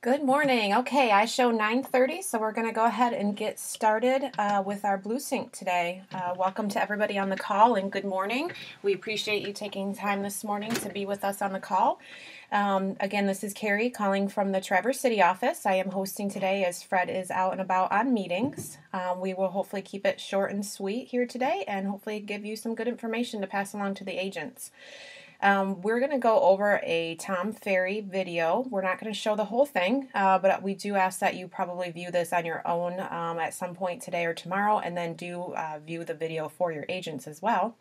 Good morning. Okay, I show 9:30, so we're going to go ahead and get started with our BlueSync today. Welcome to everybody on the call and good morning. We appreciate you taking time this morning to be with us on the call. Again, this is Carrie calling from the Traverse City office. I am hosting today as Fred is out and about on meetings. We will hopefully keep it short and sweet here today and hopefully give you some good information to pass along to the agents. We're going to go over a Tom Ferry video. We're not going to show the whole thing, but we do ask that you probably view this on your own at some point today or tomorrow, and then do view the video for your agents as well.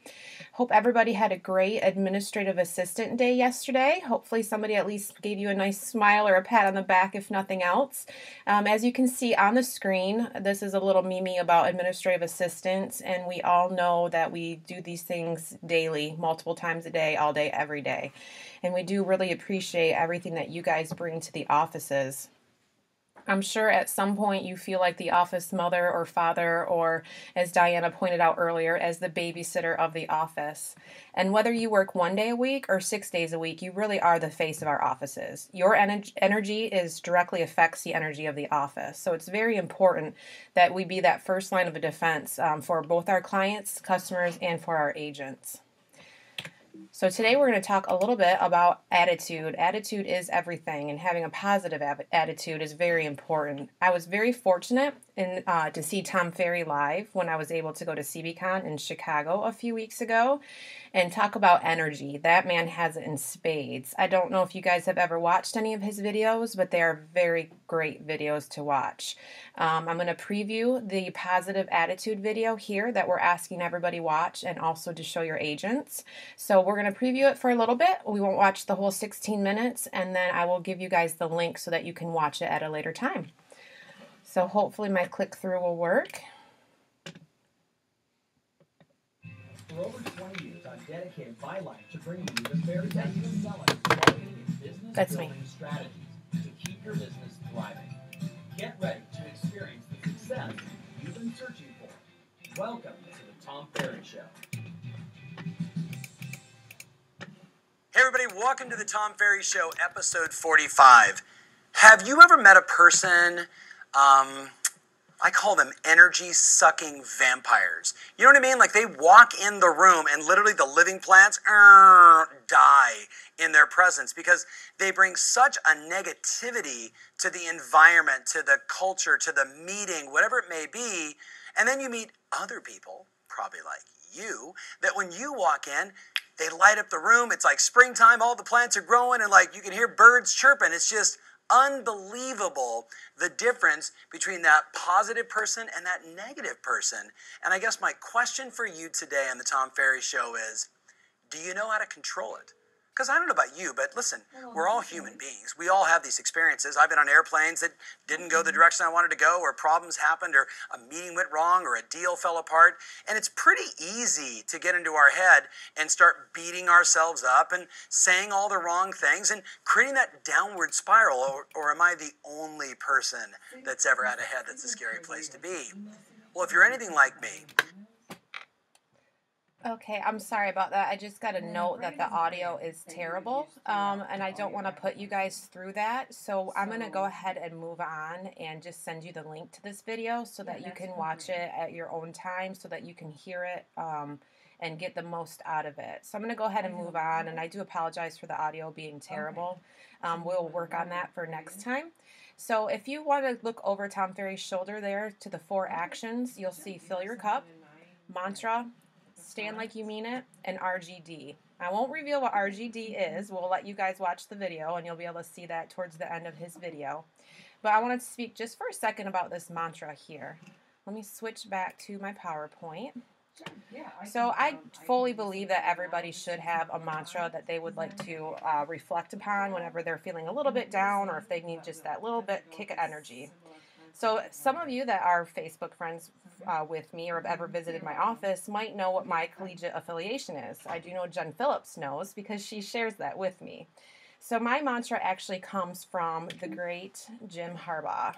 Hope everybody had a great administrative assistant day yesterday. Hopefully somebody at least gave you a nice smile or a pat on the back, if nothing else. As you can see on the screen, this is a little meme about administrative assistants, and we all know that we do these things daily, multiple times a day, all day, every day. And we do really appreciate everything that you guys bring to the offices. I'm sure at some point you feel like the office mother or father, or as Diana pointed out earlier, as the babysitter of the office. And whether you work 1 day a week or 6 days a week, you really are the face of our offices. Your energy directly affects the energy of the office. So it's very important that we be that first line of defense for both our clients, customers, and for our agents. So today we're going to talk a little bit about attitude. Attitude is everything, and having a positive attitude is very important. I was very fortunate to see Tom Ferry live when I was able to go to CBCon in Chicago a few weeks ago and talk about energy. That man has it in spades. I don't know if you guys have ever watched any of his videos, but they are very great videos to watch. I'm going to preview the positive attitude video here that we're asking everybody watch, and also to show your agents. So we're going to preview it for a little bit. We won't watch the whole 16 minutes, and then I will give you guys the link so that you can watch it at a later time. So hopefully my click-through will work. For over 20 years, I've dedicated my life to bringing you the very best in selling, marketing, and business building strategies to keep your business thriving. Get ready to experience the success you've been searching for. Welcome to the Tom Ferry Show. Hey everybody, welcome to the Tom Ferry Show, episode 45. Have you ever met a person, I call them energy-sucking vampires. You know what I mean? Like they walk in the room and literally the living plants die in their presence because they bring such a negativity to the environment, to the culture, to the meeting, whatever it may be. And then you meet other people, probably like you, that when you walk in, they light up the room. It's like springtime, all the plants are growing, and like you can hear birds chirping. It's just unbelievable the difference between that positive person and that negative person. And I guess my question for you today on the Tom Ferry Show is, do you know how to control it? Because I don't know about you, but listen, we're all human beings. We all have these experiences. I've been on airplanes that didn't go the direction I wanted to go, or problems happened, or a meeting went wrong, or a deal fell apart. And it's pretty easy to get into our head and start beating ourselves up and saying all the wrong things and creating that downward spiral. Or am I the only person that's ever had a head that's a scary place to be? Well, if you're anything like me, Okay, I'm sorry about that. I just got a note that the audio is terrible, and I don't want to put you guys through that. So I'm going to go ahead and move on and just send you the link to this video so that you can watch it at your own time, so that you can hear it and get the most out of it. So I'm going to go ahead and move on, and I do apologize for the audio being terrible. We'll work on that for next time. So if you want to look over Tom Ferry's shoulder there to the 4 actions, you'll see fill your cup, mantra, stand like you mean it, and RGD. I won't reveal what RGD is. We'll let you guys watch the video, and you'll be able to see that towards the end of his video. But I wanted to speak just for a second about this mantra here. Let me switch back to my PowerPoint. So I fully believe that everybody should have a mantra that they would like to reflect upon whenever they're feeling a little bit down, or if they need just that little bit kick of energy. So some of you that are Facebook friends with me or have ever visited my office might know what my collegiate affiliation is. I do know Jen Phillips knows because she shares that with me. So my mantra actually comes from the great Jim Harbaugh.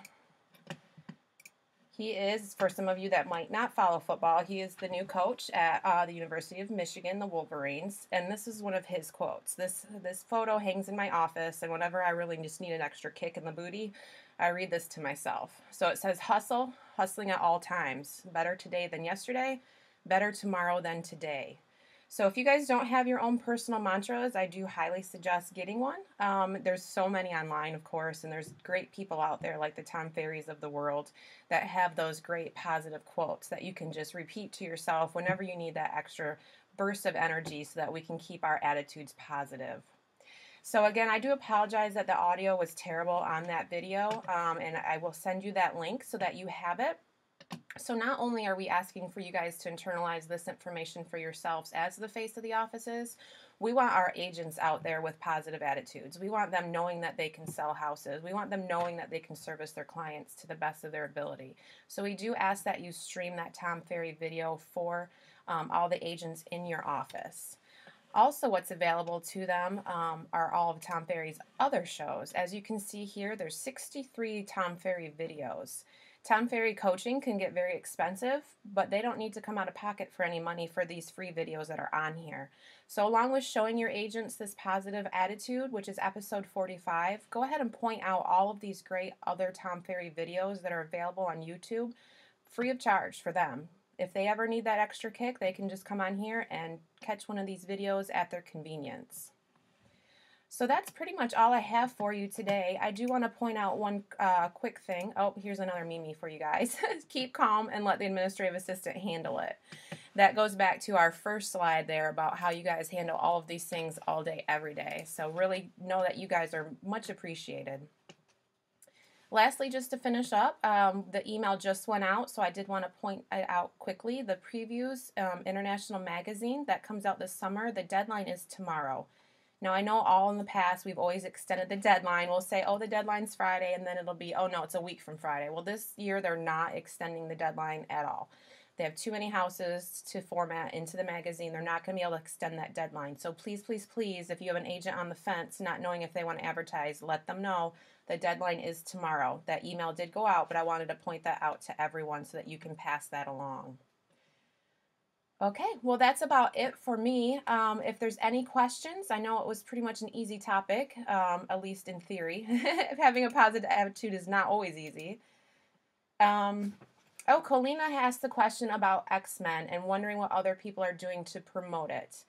He is, for some of you that might not follow football, he is the new coach at the University of Michigan, the Wolverines, and this is one of his quotes. This photo hangs in my office, and whenever I really just need an extra kick in the booty, I read this to myself. So it says, hustling at all times. Better today than yesterday, better tomorrow than today. So if you guys don't have your own personal mantras, I do highly suggest getting one. There's so many online, of course, and there's great people out there like the Tom Ferrys of the world that have those great positive quotes that you can just repeat to yourself whenever you need that extra burst of energy so that we can keep our attitudes positive. So again, I do apologize that the audio was terrible on that video, and I will send you that link so that you have it. So not only are we asking for you guys to internalize this information for yourselves as the face of the offices, we want our agents out there with positive attitudes. We want them knowing that they can sell houses. We want them knowing that they can service their clients to the best of their ability. So we do ask that you stream that Tom Ferry video for all the agents in your office. Also, what's available to them are all of Tom Ferry's other shows. As you can see here, there's 63 Tom Ferry videos. Tom Ferry coaching can get very expensive, but they don't need to come out of pocket for any money for these free videos that are on here. So along with showing your agents this positive attitude, which is episode 45, go ahead and point out all of these great other Tom Ferry videos that are available on YouTube free of charge for them. If they ever need that extra kick, they can just come on here and catch one of these videos at their convenience. So that's pretty much all I have for you today. I do want to point out one quick thing. Oh, here's another Mimi for you guys. Keep calm and let the administrative assistant handle it. That goes back to our first slide there about how you guys handle all of these things all day, every day. So really know that you guys are much appreciated. Lastly, just to finish up, the email just went out, so I did want to point it out quickly. The Previews International Magazine that comes out this summer, the deadline is tomorrow. Now, I know all in the past we've always extended the deadline. We'll say, oh, the deadline's Friday, and then it'll be, oh, no, it's a week from Friday. Well, this year they're not extending the deadline at all. They have too many houses to format into the magazine. They're not going to be able to extend that deadline. So please, please, please, if you have an agent on the fence not knowing if they want to advertise, let them know the deadline is tomorrow. That email did go out, but I wanted to point that out to everyone so that you can pass that along. Okay, well, that's about it for me. If there's any questions, I know it was pretty much an easy topic, at least in theory. Having a positive attitude is not always easy. Oh, Colina asked the question about X-Men and wondering what other people are doing to promote it.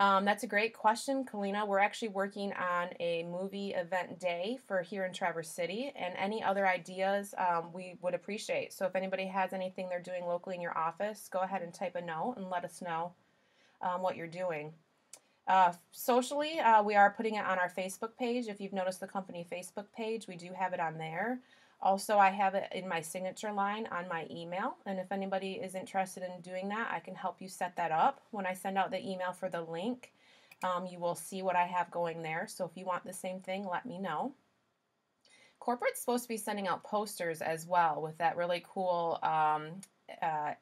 That's a great question, Colina. We're actually working on a movie event day for here in Traverse City, and any other ideas we would appreciate. So if anybody has anything they're doing locally in your office, go ahead and type a note and let us know what you're doing. Socially, we are putting it on our Facebook page. If you've noticed the company Facebook page, we do have it on there. Also, I have it in my signature line on my email, and if anybody is interested in doing that, I can help you set that up. When I send out the email for the link, you will see what I have going there, so if you want the same thing, let me know. Corporate's supposed to be sending out posters as well with that really cool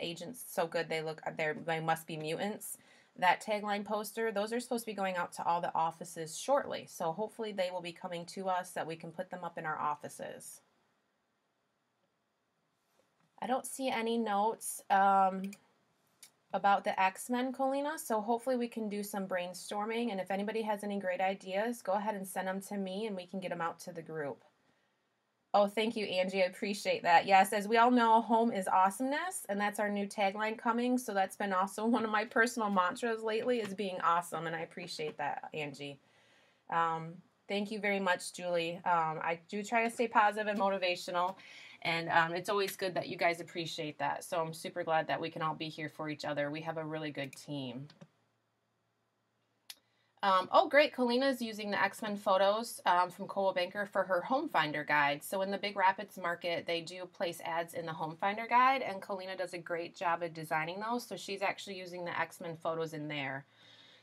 agents so good they must be mutants. That tagline poster, those are supposed to be going out to all the offices shortly, so hopefully they will be coming to us that we can put them up in our offices. I don't see any notes about the X-Men, Colina, so hopefully we can do some brainstorming, and if anybody has any great ideas, go ahead and send them to me and we can get them out to the group. Oh, thank you, Angie. I appreciate that. Yes, as we all know, home is awesomeness, and that's our new tagline coming, so that's been also one of my personal mantras lately is being awesome, and I appreciate that, Angie. Thank you very much, Julie. I do try to stay positive and motivational, and it's always good that you guys appreciate that. So I'm super glad that we can all be here for each other. We have a really good team. Oh, great. Colina's using the X-Men photos from Coldwell Banker for her Home Finder guide. So in the Big Rapids market, they do place ads in the Home Finder guide, and Colina does a great job of designing those. So she's actually using the X-Men photos in there.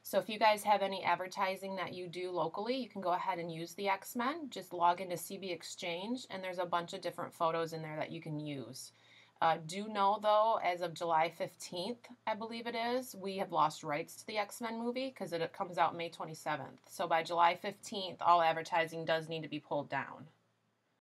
So if you guys have any advertising that you do locally, you can go ahead and use the X-Men. Just log into CB Exchange, and there's a bunch of different photos in there that you can use. Do know, though, as of July 15th, I believe it is, we have lost rights to the X-Men movie because it comes out May 27th. So by July 15th, all advertising does need to be pulled down.